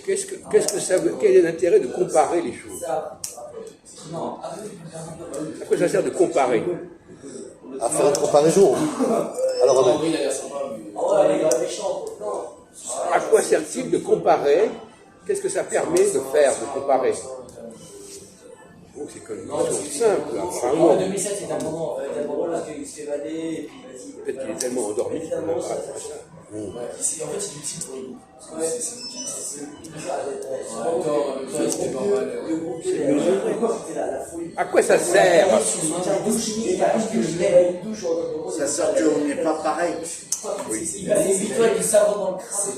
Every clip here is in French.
Quel est l'intérêt de comparer les choses? À quoi ça sert de comparer? À faire une comparaison. Alors, à quoi sert-il de comparer? Qu'est-ce que ça permet de faire, de comparer? Oh, c'est quand même simple, apparemment. Peut-être qu'il est tellement endormi qu'il ne peut pas faire ça. En fait, c'est utile pour nous. À quoi ça sert? ça sert qu'on n'est pas pareil. Il a des étoiles du savon dans le crâne.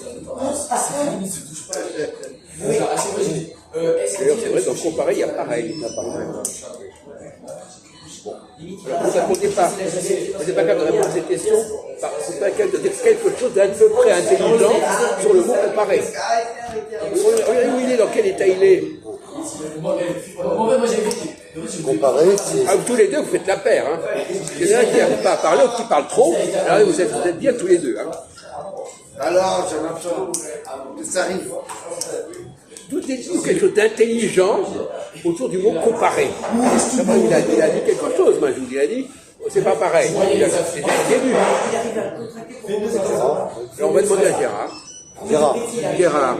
Il ne se touche pas. D'ailleurs, c'est vrai, dans comparer, il y a pareil. Bon. Alors, vous ne répondez pas. Vous n'êtes pas capable de répondre à cette question. Vous n'êtes pas capable de dire quelque chose d'un peu près intelligent sur le mot comparer. Regardez où il est, dans quel état il est. Moi, j'ai écouté. Comparer, c'est... Ah, tous les deux, vous faites la paire. Hein. Il y en a un qui n'arrive pas à parler, l'autre qui parle trop. Alors, vous êtes bien tous les deux. Hein. Alors, j'en entends. Ça arrive. Dites-nous quelque chose d'intelligent autour du mot comparer. Il a dit quelque chose, moi je vous dis, il a dit, c'est pas pareil. C'est dès le début. Alors on va demander à Gérard. Gérard,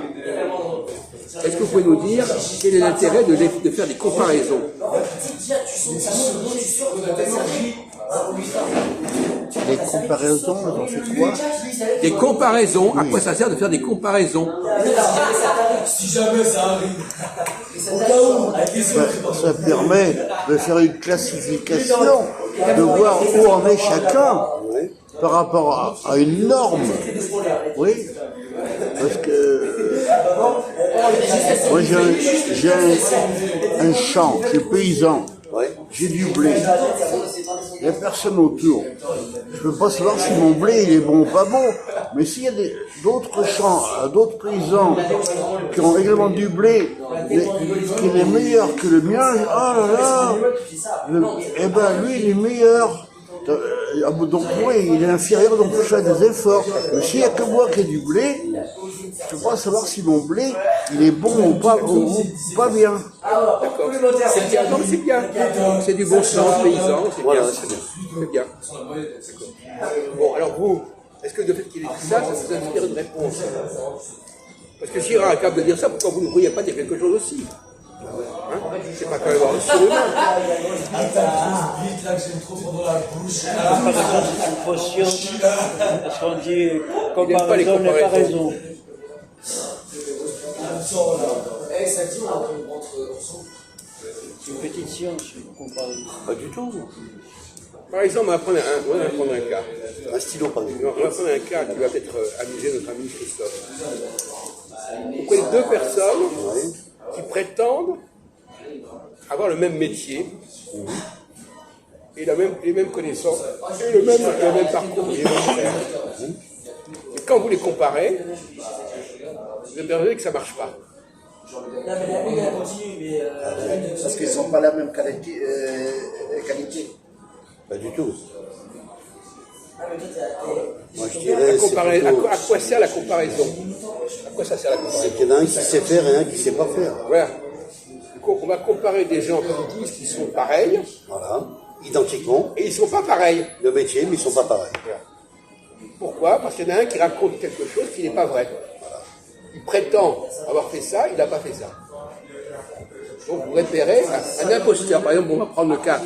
est-ce que vous pouvez nous dire quel est l'intérêt de faire des comparaisons? Les comparaisons, on fait quoi? Des comparaisons, à quoi ça sert de faire des comparaisons? Si jamais ça arrive. Au cas où, Ça permet de faire une classification, de voir où en est chacun par rapport à une norme. Oui, parce que moi j'ai un champ, je suis paysan, j'ai du blé. Il n'y a personne autour. Je ne peux pas savoir si mon blé il est bon ou pas bon. Mais s'il y a d'autres champs, d'autres paysans qui ont également du blé, qui est meilleur que le mien, oh là là, eh ben lui il est meilleur. Donc moi il est inférieur, donc je fais des efforts. Mais s'il n'y a que moi qui ai du blé, je ne peux pas savoir si mon blé il est bon ou pas bien. D'accord. C'est bien, non, c'est bien. C'est du bon sens paysan, c'est bien. C'est bien. Bon, alors vous, est-ce que le fait qu'il ait dit ça vous inspire une réponse? Parce que Girard est capable de dire ça, pourquoi vous ne pourriez pas dire quelque chose aussi? Hein? C'est pas quand même un sourire. vite là que j'ai trop dans la bouche. Par exemple, c'est une potion, parce qu'on dit comparaison n'est pas raison. Ça dit, on rentre ensemble. C'est une petite science, comparaison. Pas du tout. Par exemple, on va prendre un cas. Un stylo, par exemple. On va prendre un cas qui va peut-être amuser notre ami Christophe. Vous prenez deux personnes qui prétendent avoir le même métier et les mêmes connaissances et le même parcours, les mêmes frères. Et quand vous les comparez, vous observez que ça ne marche pas. Parce qu'ils ne sont pas la même qualité. Pas du tout. Moi je dirais. À quoi sert la comparaison? À quoi ça sert la comparaison? C'est qu'il y en a un qui sait faire et un qui ne sait pas faire. Voilà. On va comparer des gens qui disent qu'ils sont pareils. Voilà. Identiquement. Et ils ne sont pas pareils. Le métier, mais ils ne sont pas pareils. Pourquoi? Parce qu'il y en a un qui raconte quelque chose qui n'est pas vrai. Il prétend avoir fait ça, il n'a pas fait ça. Donc vous repérez un imposteur. Par exemple, on va prendre le cas.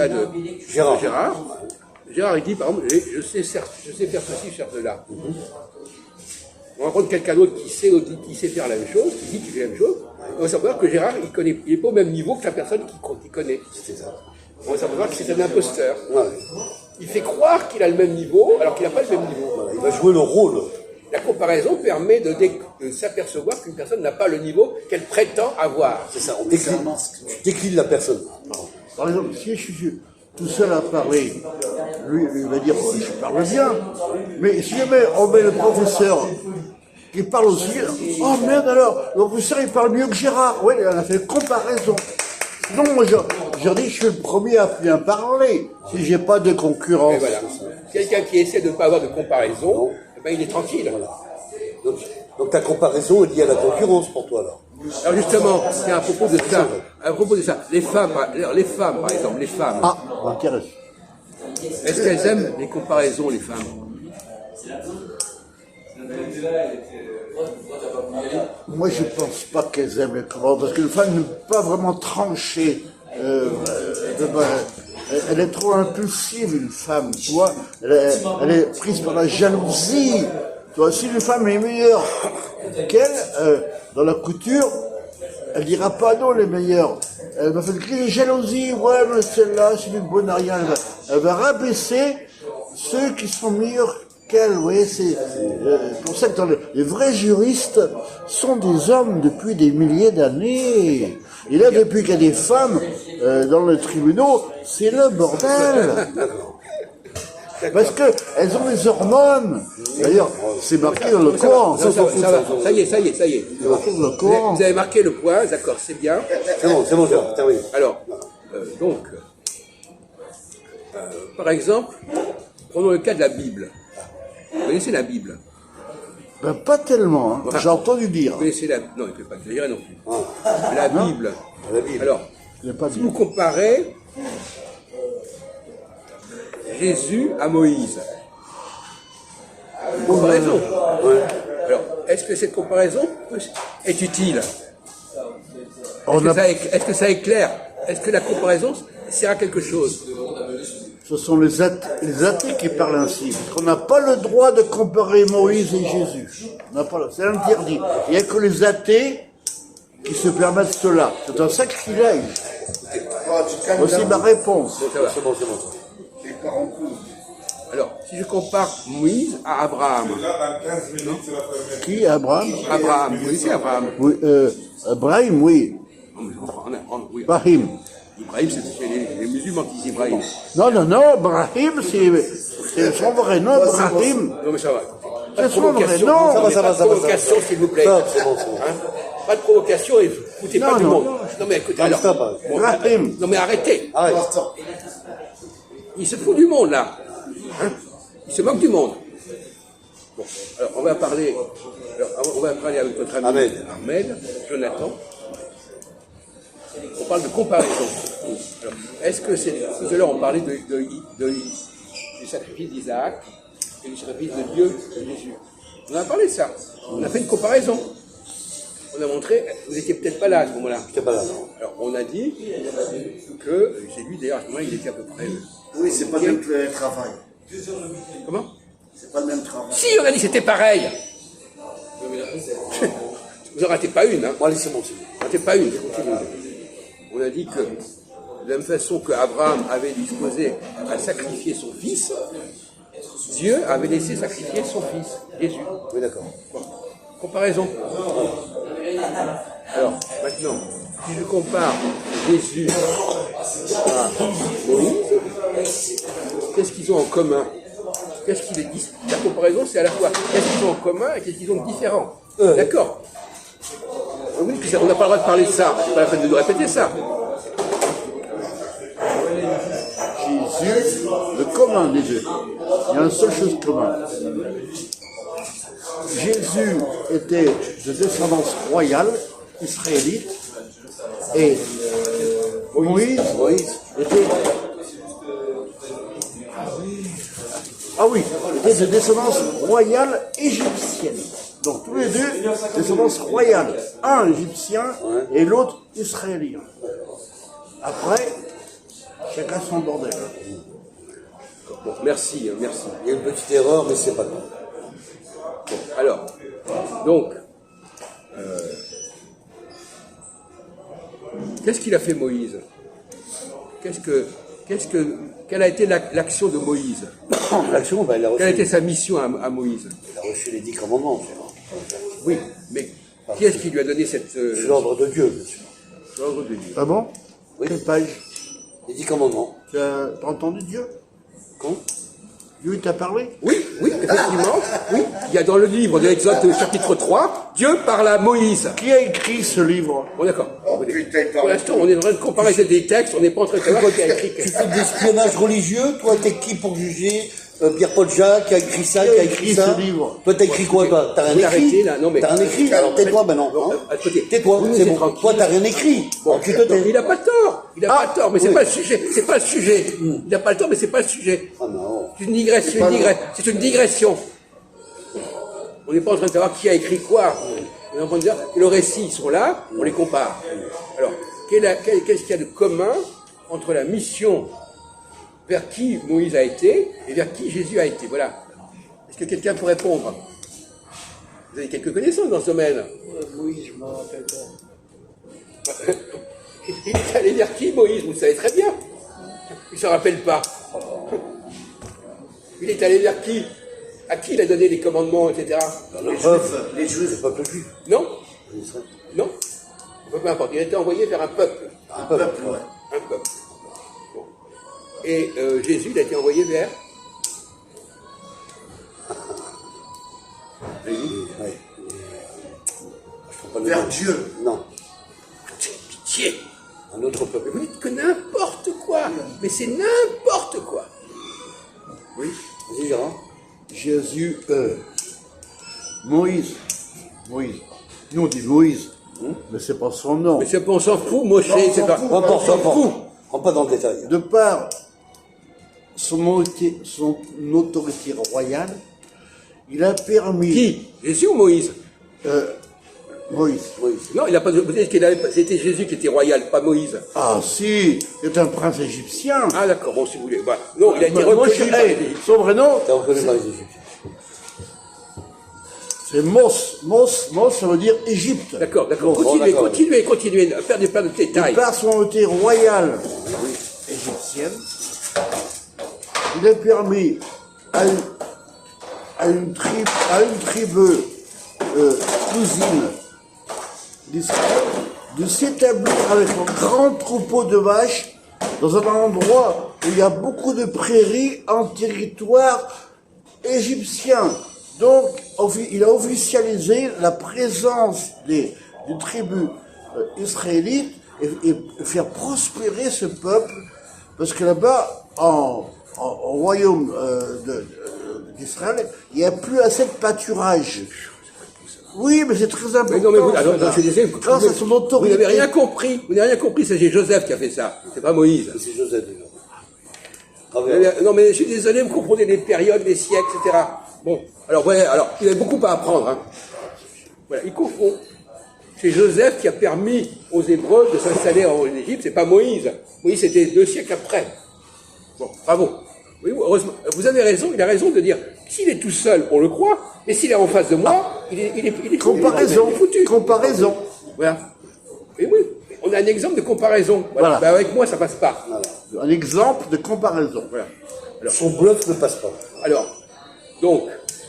De Gérard. Gérard, il dit, par exemple, je sais faire ceci, faire cela. On va prendre quelqu'un d'autre qui sait faire la même chose, qui dit qu'il fait la même chose. On va savoir que Gérard, il n'est pas au même niveau que la personne qui connaît. C'est ça. On va savoir que c'est un imposteur. Ouais. Il fait croire qu'il a le même niveau, alors qu'il n'a pas le même niveau. Voilà. Il va jouer le rôle. La comparaison permet de s'apercevoir qu'une personne n'a pas le niveau qu'elle prétend avoir. C'est ça, tu déclines la personne. Par exemple, si je suis tout seul à parler, lui il va dire je parle bien. Mais si jamais on met le professeur qui parle aussi, oh merde alors, le professeur il parle mieux que Gérard. Oui, on a fait une comparaison. Non, moi je dis je suis le premier à bien parler, si j'ai pas de concurrence. Et voilà. Quelqu'un qui essaie de ne pas avoir de comparaison, ben, il est tranquille. Donc ta comparaison est liée à la concurrence pour toi alors. Alors justement, c'est à propos de ça. À propos de ça, les femmes, par exemple, les femmes. Ah, intéressant. Est-ce qu'elles aiment les comparaisons, les femmes? Moi, je pense pas qu'elles aiment les commandements, parce qu'une femme ne peut pas vraiment trancher. Elle est trop impulsive, une femme, tu vois. Elle est prise par la jalousie. Tu vois, si une femme est meilleure qu'elle, dans la couture, elle dira pas non, les meilleurs. Elle va faire crier jalousie, ouais, mais celle-là, c'est une bonne à rien. Elle va rabaisser ceux qui sont meilleurs qu'elle. Vous voyez, c'est pour ça que les vrais juristes sont des hommes depuis des milliers d'années. Et là, depuis qu'il y a des femmes dans les tribunaux, c'est le bordel. Parce qu'elles ont des hormones. D'ailleurs, c'est marqué dans le Coran. Ça y est. C'est marqué dans le Coran. Vous avez marqué le point, d'accord, c'est bien. C'est bon, terminé. Alors, par exemple, prenons le cas de la Bible. Vous connaissez la Bible? Ben, pas tellement, hein. J'ai entendu dire. Vous connaissez la... Non, il ne peut pas exagérer non plus. La Bible. Alors, Je l'ai pas si dit. vous comparez Jésus à Moïse, une comparaison. Alors, est-ce que cette comparaison est utile? Est-ce que ça éclaire? Est-ce que la comparaison sert à quelque chose? Ce sont les athées qui parlent ainsi. Parce qu'on n'a pas le droit de comparer Moïse et Jésus. C'est interdit. Il n'y a que les athées qui se permettent cela. C'est un sacrilège. Voici ma réponse. C'est bon. Alors, si je compare Moïse à Abraham, Qui, Abraham? Abraham, vous connaissez Abraham? Oui, Ibrahim, oui. Oui. Ibrahim. Ibrahim, c'est les musulmans qui disent Ibrahim. Non, Ibrahim, c'est son vrai nom, Ibrahim. Non, mais ça va. C'est son vrai nom. Ça va. Pas de provocation, s'il vous plaît. C'est bon. Hein? Pas de provocation et foutez pas du monde. Non, mais écoutez, alors. Ibrahim. Non, mais arrêtez. Arrête. Il se fout du monde, là. Hein? Il se moque du monde. Bon, alors, on va parler avec notre ami Ahmed, Jonathan. On parle de comparaison. Alors, est-ce que c'est... Tout à l'heure, on parlait du sacrifice d'Isaac et du sacrifice de Dieu de Jésus. On a parlé de ça. On a fait une comparaison. On a montré... Vous n'étiez peut-être pas là à ce moment-là. Je n'étais pas là, non. Alors, on a dit que... C'est lui, d'ailleurs, à ce moment-là, il était à peu près... Oui, c'est pas le même travail. Comment? C'est pas le même travail. Si, on a dit que c'était pareil. Vous en ratez pas une, hein? Bon, allez, c'est bon. Ratez pas une, continuez. On a dit que, de la même façon qu'Abraham avait disposé à sacrifier son fils, Dieu avait laissé sacrifier son fils, Jésus. Oui, d'accord. Bon. Comparaison. Alors, maintenant, si je compare Jésus à Moïse, qu'est-ce qu'ils ont en commun? Qu'est-ce qu'ils disent? La comparaison, c'est à la fois qu'est-ce qu'ils ont en commun et qu'est-ce qu'ils ont de différent. D'accord. Oui, on n'a pas le droit de parler de ça. C'est pas la peine de nous répéter ça. Jésus, le commun des deux. Il y a une seule chose commune. Jésus était de descendance royale, israélite, et Moïse était... était de descendance royale égyptienne. Donc tous les deux, descendance royale. Un égyptien et l'autre israélien. Après, chacun son bordel. Bon, merci. Il y a une petite erreur, mais c'est pas grave. Bon, alors, donc, qu'est-ce qu'il a fait Moïse? Quelle a été l'action de Moïse? L'action, il a reçu. Quelle a été sa mission à Moïse? Il a reçu les 10 commandements. Oui, mais qui est-ce qui lui a donné cette... C'est l'ordre de Dieu, monsieur. L'ordre de Dieu. Ah bon? Oui. Quelle page? Les 10 commandements. Tu as entendu Dieu? Quand? Dieu t'a parlé? Oui, effectivement. Oui, il y a dans le livre de l'Exode chapitre 3, Dieu parle à Moïse. Qui a écrit ce livre? Bon, d'accord. Pour l'instant, on est en train de comparer des textes, on n'est pas en train de savoir qui a écrit. Tu fais de l'espionnage religieux, toi, t'es qui pour juger Pierre-Paul Jacques qui a écrit ça, qui a écrit ça. ce livre. Toi, t'as écrit quoi, toi? T'as rien Vous écrit? arrêtez, là. Non, mais- T'as rien écrit? Alors tais-toi maintenant. hein. Tais-toi, Vous c'est êtes bon. tranquille. Toi, t'as rien écrit. Bon, Tu te tais. il n'a pas tort. Il n'a pas tort, mais c'est oui. pas le sujet. C'est pas le sujet. Il n'a pas le tort, mais c'est pas le sujet. Ah non. C'est une digression. C'est une digression. On n'est pas en train de savoir qui a écrit quoi. On est en train de dire que le récit, ils sont là, on les compare. Alors, qu'est-ce qu'il y a de commun entre la mission vers qui Moïse a été et vers qui Jésus a été? Voilà. Est-ce que quelqu'un peut répondre? Vous avez quelques connaissances dans ce domaine. Oui, je m'en rappelle pas. Il est allé vers qui, Moïse? Vous le savez très bien. Il ne se rappelle pas. Il est allé vers qui? À qui il a donné les commandements, etc. Les Juifs, le peuple juif. Non? Non? Peu importe. Il a été envoyé vers un peuple. Un peuple, ouais. Un peuple. Bon. Et Jésus, il a été envoyé vers... Ouais. Je prends pas le Vers nom. Dieu. Non. Pitié! Un autre peuple. Vous dites que n'importe quoi. Mais c'est n'importe quoi. Oui. Vas-y, Gérard. Jésus, Moïse. Nous on dit Moïse, mais c'est pas son nom. Mais on s'en fout, Moshe, c'est pas... On s'en fout. Rentre pas dans le détail. De par son autorité royale, il a permis... Qui? Jésus ou Moïse? Moïse. Non, il n'a pas... Vous dites c'était Jésus qui était royal, pas Moïse. Ah si, c'est un prince égyptien. Ah d'accord, bon si vous voulez. Bah, non, il a été Moi, reconnu je- par hey, les Égyptiens. son vrai nom, T'as reconnu par les Égyptiens. c'est Mos. Mos, ça veut dire Égypte. D'accord. Bon, d'accord. Continuez, faire des détails. Par son autorité royale égyptienne, il a permis à une tribu cousine d'Israël de s'établir avec un grand troupeau de vaches dans un endroit où il y a beaucoup de prairies en territoire égyptien. Donc, il a officialisé la présence des tribus israélites et faire prospérer ce peuple, parce que là-bas, au royaume d'Israël, il n'y a plus assez de pâturage. Oui, mais c'est très important. Mais non, mais vous, alors, ça. je suis désolé, Grâce à son vous autorité. n'avez rien compris. Vous n'avez rien compris, c'est Joseph qui a fait ça. C'est pas Moïse. C'est Joseph déjà. Non, mais je suis désolé, vous comprenez les périodes, les siècles, etc. Bon, alors, ouais, alors, il a beaucoup à apprendre. Hein. Voilà, il confond. C'est Joseph qui a permis aux Hébreux de s'installer en Égypte, c'est pas Moïse. Moïse, c'était 2 siècles après. Bon, bravo. Oui, heureusement. Vous avez raison, il a raison de dire, s'il est tout seul, on le croit, mais s'il est en face de moi, il est Comparaison. il est foutu. Comparaison. Voilà. Et oui, on a un exemple de comparaison. Voilà. Voilà. Ben, avec moi, ça passe pas. Un exemple de comparaison. Voilà. Son bluff ne passe pas. Alors, donc,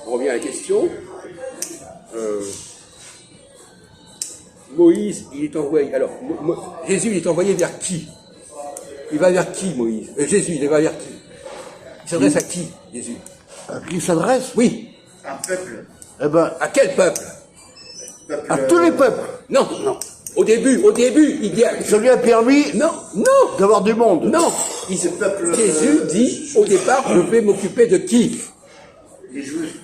on revient à la question. Moïse, il est envoyé. Alors, Jésus, il est envoyé vers qui? Il va vers qui, Moïse? Jésus, il va vers qui? Il s'adresse à qui, Jésus? À qui il s'adresse? Oui. Un peuple. Eh ben, À quel peuple? à tous les peuples. Non. Au début, il dit. Ça lui a permis Non. d'avoir du monde. Non. peuple, Jésus dit, au départ, je vais m'occuper de qui? Les Juifs.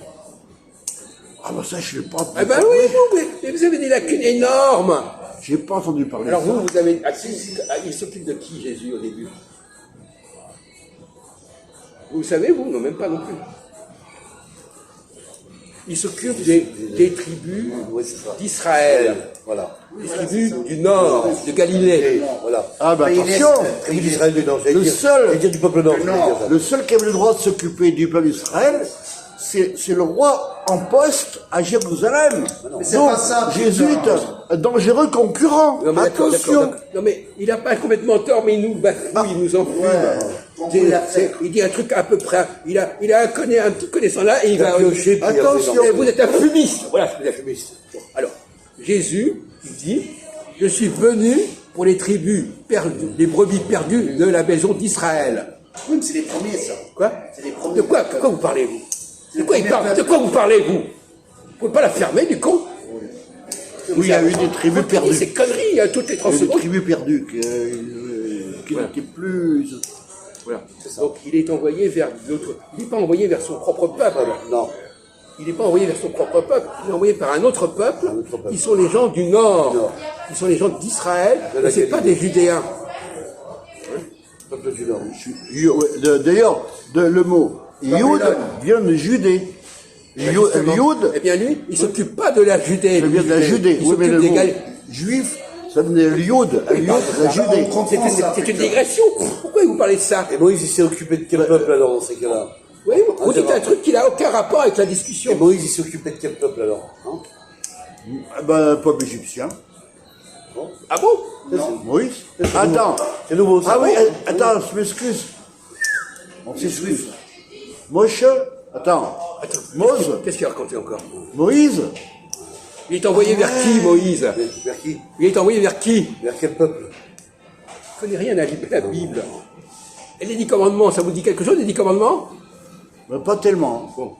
Ah ben ça, je n'ai pas entendu Eh ben parler. oui, mais vous avez des lacunes énormes. J'ai pas entendu parler. Alors de ça. vous avez... il s'occupe de qui, Jésus, au début? Vous le savez, vous? Non, même pas non plus. Il s'occupe des tribus Oui, c'est ça. d'Israël, Voilà. des tribus du nord, de Galilée. Voilà. Ah ben attention, Tribu d'Israël du Nord. Le seul- J'allais dire du peuple Nord. le seul qui avait le droit de s'occuper du peuple d'Israël, c'est le roi en poste à Jérusalem. Mais c'est Donc, pas ça, Jésus putain. est un dangereux concurrent. Non, mais d'accord, Attention. d'accord. Non, mais il n'a pas complètement tort, mais il nous bafouille, il nous enfume. Il dit un truc à peu près. Il a un truc connaissant là et il va. pioché, puis Attention. après, Et vous êtes un fumiste. Voilà, vous êtes un fumiste. Bon, alors, Jésus, il dit, je suis venu pour les tribus perdues, les brebis perdues de la maison d'Israël. Oui, mais c'est les premiers, ça. Quoi? C'est les premiers. De quoi vous parlez, vous? De quoi il parle? De quoi vous parlez, vous? Vous pouvez pas la fermer, du con? Oui, il y a eu des tribus perdues. C'est conneries, hein, toutes les 30 Il y a eu des secondes. tribus perdues qui n'étaient plus Voilà. Donc il est envoyé vers d'autres. Il n'est pas envoyé vers son propre peuple. Non. Il n'est pas envoyé vers son propre peuple. Il est envoyé par un autre peuple. Un autre peuple. Qui sont les gens du Nord. Du Nord. Qui sont les gens d'Israël. De la Mais c'est pas Galilée. des Judéens. Peuple du Nord. D'ailleurs, le mot Yud Babylone. vient de Judée. Yud, Eh bien lui, il s'occupe pas de la Judée. ça vient de la Judée. Il Oui, mais s'occupe le des mot Gal- juif, ça venait de Yud, de la Judée. C'est une digression. Pourquoi vous parlez de ça? Et Moïse, il s'est occupé de quel peuple alors, dans ces cas-là? Oui, vous dites un truc qui n'a aucun rapport avec la discussion. Et Moïse, il s'est occupé de quel peuple alors, hein? Ben, peuple égyptien. Ah bon? Moïse. Attends. C'est nouveau, ça. Ah oui, attends, je m'excuse. On s'excuse. Moshe, attends. Mose, Qu'est-ce qu'il a raconté encore? Moïse, Il est envoyé vers qui, Moïse? Vers qui? Il est envoyé vers qui? Vers quel peuple? Je ne connais rien à la Bible. Et les 10 commandements, ça vous dit quelque chose, les 10 commandements? ben, pas tellement. Bon.